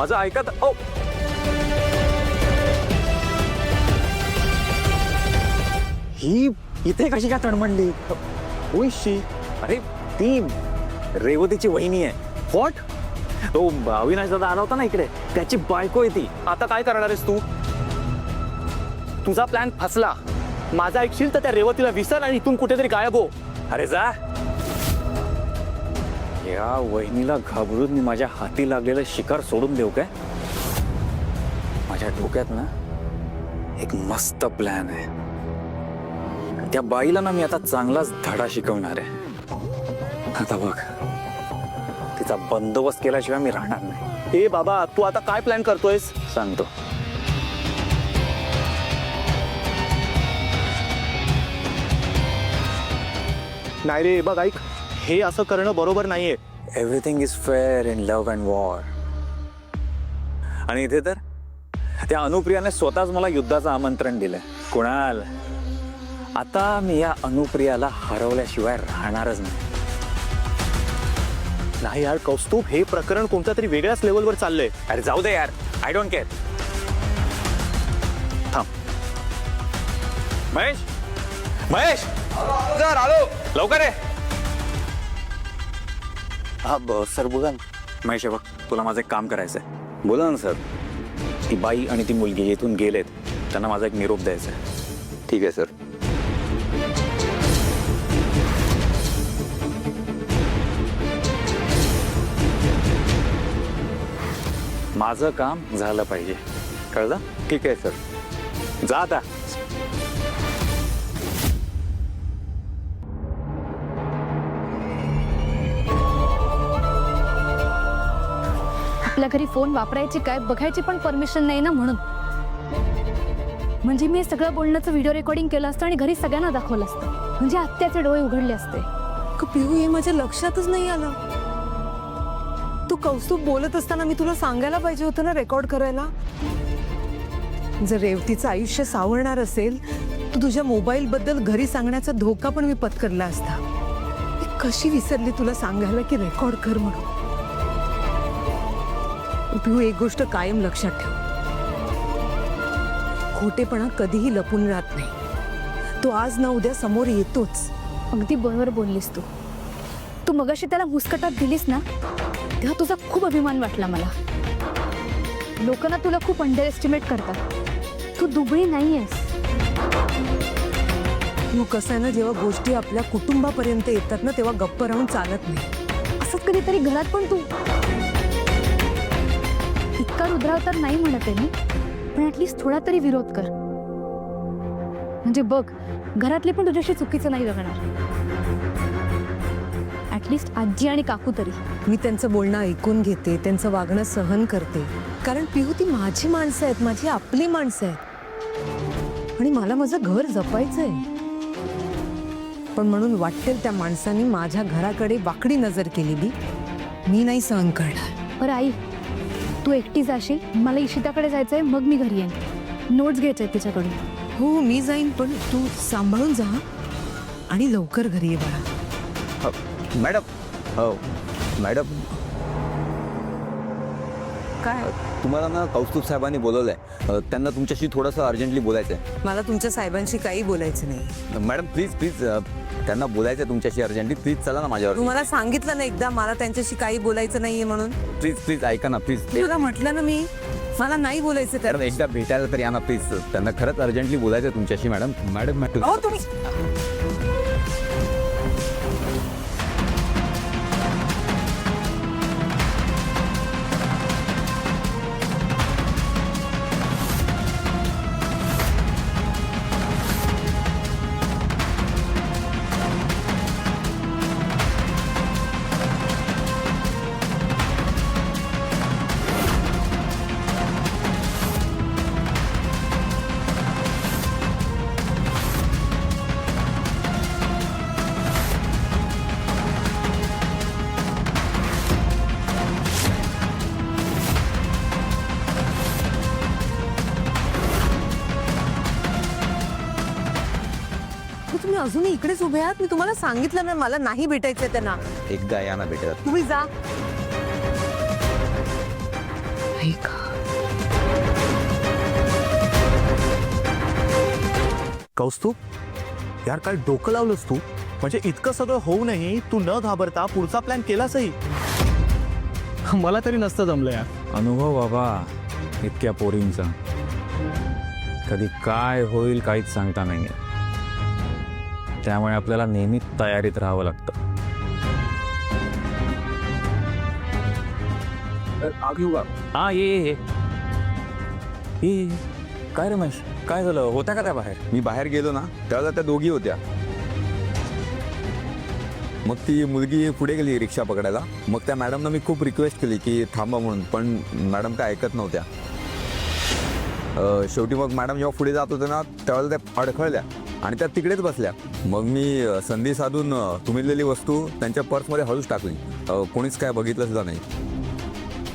माझं ऐकत ओ ही इथे कशी काय तणमंडी? उशी अरे ती रेवतीची वहिनी आहे. व्हॉट? तो अविनाश दादा आला होता ना इकडे, त्याची बायको आहे ती. आता काय करणार आहेस तू? तुझा प्लॅन फसला. माझा ऐकशील तर त्या रेवतीला विसर आणि इथून कुठेतरी गायब हो. अरे जा. या वहिनीला घाबरून मी माझ्या हाती लागलेलं शिकार सोडून देऊ काय? माझ्या डोक्यात ना एक मस्त प्लॅन आहे. त्या बाईला ना मी आता चांगलाच धडा शिकवणार आहे. आता बघ, तिचा बंदोबस्त केल्याशिवाय मी राहणार नाही. ए बाबा, तू आता काय प्लॅन करतोयस? सांगतो. नाही रे, बघ ऐक, हे असं करणं बरोबर नाहीये. Everything is fair in love and war. आणि इथे तर त्या अनुप्रियाने स्वतःच मला युद्धाचं आमंत्रण दिलंय. कुणाल, आता मी या अनुप्रियाला हरवल्याशिवाय राहणारच नाही. नाही यार कौस्तुभ, हे प्रकरण कोणत्या तरी वेगळ्याच लेवलवर चाललंय. अरे जाऊ दे यार, आय डोंट केअर. थांब. महेश, महेश, जर आलो. लवकर आहे. हा सर बोला ना. महेश, बघ, तुला माझं एक काम करायचंय. बोला ना सर. ती बाई आणि ती मुलगी इथून गेलेत, त्यांना माझा एक निरोप द्यायचा आहे. ठीक आहे सर. माझं काम झालं पाहिजे, कळलं? ठीक आहे सर. जा आता. आपल्या घरी फोन वापरायची काय बघायची पण परमिशन नाही ना, म्हणून. म्हणजे मी हे सगळं बोलण्याचं व्हिडिओ रेकॉर्डिंग केलं असतं आणि घरी सगळ्यांना दाखवलं असतं, म्हणजे आत्याचे डोळे उघडले असते. पिहू, हे माझ्या लक्षातच नाही आलं. तू कौस्तुभ बोलत असताना मी तुला सांगायला पाहिजे होतं ना रेकॉर्ड करायला. जर रेवतीचं आयुष्य सावरणार असेल तर तुझ्या मोबाईल बद्दल घरी सांगण्याचा धोका पण मी पत्करला असता. मी कशी विसरली तुला सांगायला की रेकॉर्ड कर म्हणून. पिहू, एक गोष्ट कायम लक्षात ठेव, खोटेपणा कधीही लपून राहत नाही. तो आज ना उद्या समोर येतोच. अगदी बरोबर बोललीस तू. तू मगाशी त्याला मुस्कटात दिलीस ना, तेव्हा तुझा खूप अभिमान वाटला मला. लोकांना तुला खूप अंडर एस्टिमेट करतात. तू दुबळी नाहीयेस. तू कसं आहे ना, जेव्हा गोष्टी आपल्या कुटुंबापर्यंत येतात ना, तेव्हा गप्प राहून चालत नाही. असंच कधीतरी घरात पण तू इतका रुद्राव तर नाही म्हणत आहे मी, पण ऍटलीस्ट थोडा तरी विरोध कर. म्हणजे बघ, घरातले पण तुझ्याशी चुकीचं नाही वागणार. ऍटलीस्ट आजी आणि काकू तरी. मी त्यांचं बोलणं ऐकून घेते, त्यांचं वागणं सहन करते, कारण पिहू ती माझी माणसं आहेत, माझी आपली माणसं आहेत आणि मला माझं घर जपायचं आहे. पण म्हणून वाटेल त्या माणसांनी माझ्या घराकडे वाकडी नजर केलेली मी नाही सहन करणार. बरं आई, तू एकटी जाशील, मला इशिताकडे जायचंय, मग मी घरी येईन. नोट्स घ्यायचे आहेत तिच्याकडून. हो, मी जाईन, पण तू सांभाळून जा आणि लवकर घरी ये बाळा. मॅडम, हो मॅडम, काय? तुम्हाला ना कौस्तुभ साहेबांनी बोलवलंय. त्यांना तुमच्याशी थोडंसं अर्जंटली बोलायचं आहे. मला तुमच्या साहेबांशी काही बोलायचं नाही. मॅडम प्लीज प्लीज, त्यांना बोलायचं आहे तुमच्याशी अर्जंटली. प्लीज चला ना माझ्यावर. तुम्हाला सांगितलं ना एकदा मला त्यांच्याशी काही बोलायचं नाहीये म्हणून. प्लीज प्लीज ऐका ना प्लीज. तुला म्हटलं ना मी, मला नाही बोलायचं मॅडम त्या. एकदा भेटायला तर या ना प्लीज. त्यांना खरंच अर्जंटली बोलायचं आहे तुमच्याशी मॅडम. मॅडम अहो तुम्ही तुम्ही अजूनही इकडेच उभे आहात. मी तुम्हाला सांगितलं ना मला नाही भेटायचंय त्यांना. एकदा या ना भेटायला. तुम्ही जा. कौस्तुभ, यार काय डोकं लावलंस तू? म्हणजे इतकं सगळं होऊनही तू न घाबरता पुढचा प्लॅन केलासही. मला तरी नसतं जमलं यार. अनुभव बाबा इतक्या पोरींचा. कधी काय होईल काहीच सांगता नाही येत. त्यामुळे आपल्याला नेहमी तयारीत राहावं लागतं. हा ये काय रमेश, काय झालं? होत्या का त्या बाहेर? मी बाहेर गेलो ना त्यावेळेला त्या दोघी होत्या. मग ती मुलगी पुढे गेली रिक्षा पकडायला. मग त्या मॅडमना मी खूप रिक्वेस्ट केली की थांबा म्हणून, पण मॅडम काय ऐकत नव्हत्या. शेवटी मग मॅडम जेव्हा पुढे जात होते ना त्यावेळेला त्या अडखळल्या आणि त्या तिकडेच बसल्या. मग मी संधी साधून तुमिलेली वस्तू त्यांच्या पर्समध्ये हळूच टाकली. कोणीच काय बघितलं सुद्धा नाही.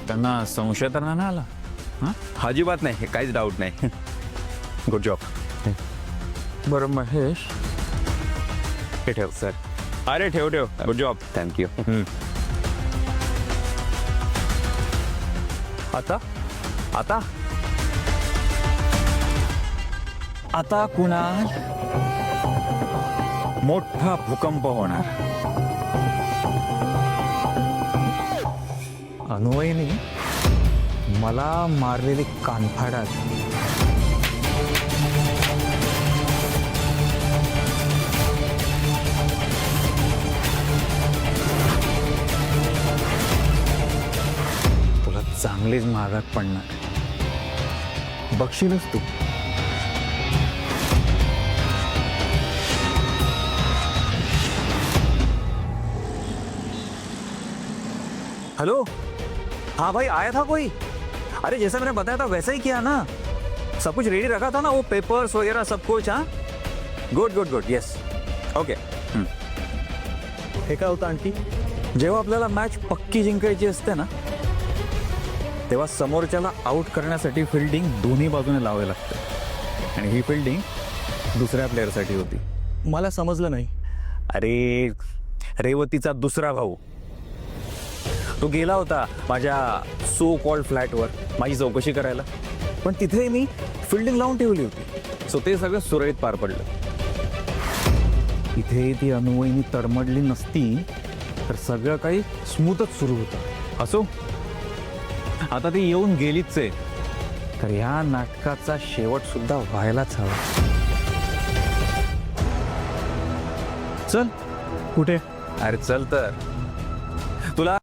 त्यांना संशय तर नाही आला? हां, अजिबात नाही, काहीच डाऊट नाही. Good job. बरं महेश, हे ठेव सर. अरे ठेव ठेव. Good job. थँक्यू. आता आता आता कुणाल मोठा भूकंप होणार. अन्वयने मला मारलेली कानफाडात तुला चांगलीच महागात पडणार. बघशीलच तू. हेलो, हाँ भाई, आया था कोई? अरे जैसा मैंने बताया था वैसा ही किया ना. सब कुछ रेडी रखा था ना, वो पेपर्स वगैरह सब कुछ. हाँ, good good good. Yes, okay. हे काय होतं आणखी? जेव्हा आपल्याला मॅच पक्की जिंकायची असते ना तेव्हा समोरच्याला आउट करण्यासाठी फिल्डिंग दोन्ही बाजूने लावावी लागते. आणि ही फिल्डिंग दुसऱ्या प्लेअरसाठी होती. मला समजलं नाही. अरे रेवतीचा दुसरा भाऊ तो गेला होता माझ्या सो कॉल्ड फ्लॅटवर माझी चौकशी करायला. पण तिथे मी फिल्डिंग लावून ठेवली होती. सो ते सगळं सुरळीत पार पडलं. इथे ती अन्वयनी तडमडली नसती तर सगळं काही स्मूथच सुरू होतं. असो, आता ती येऊन गेलीच आहे तर ह्या नाटकाचा शेवट सुद्धा व्हायलाच हवा. चल. कुठे? अरे चल तर. तुला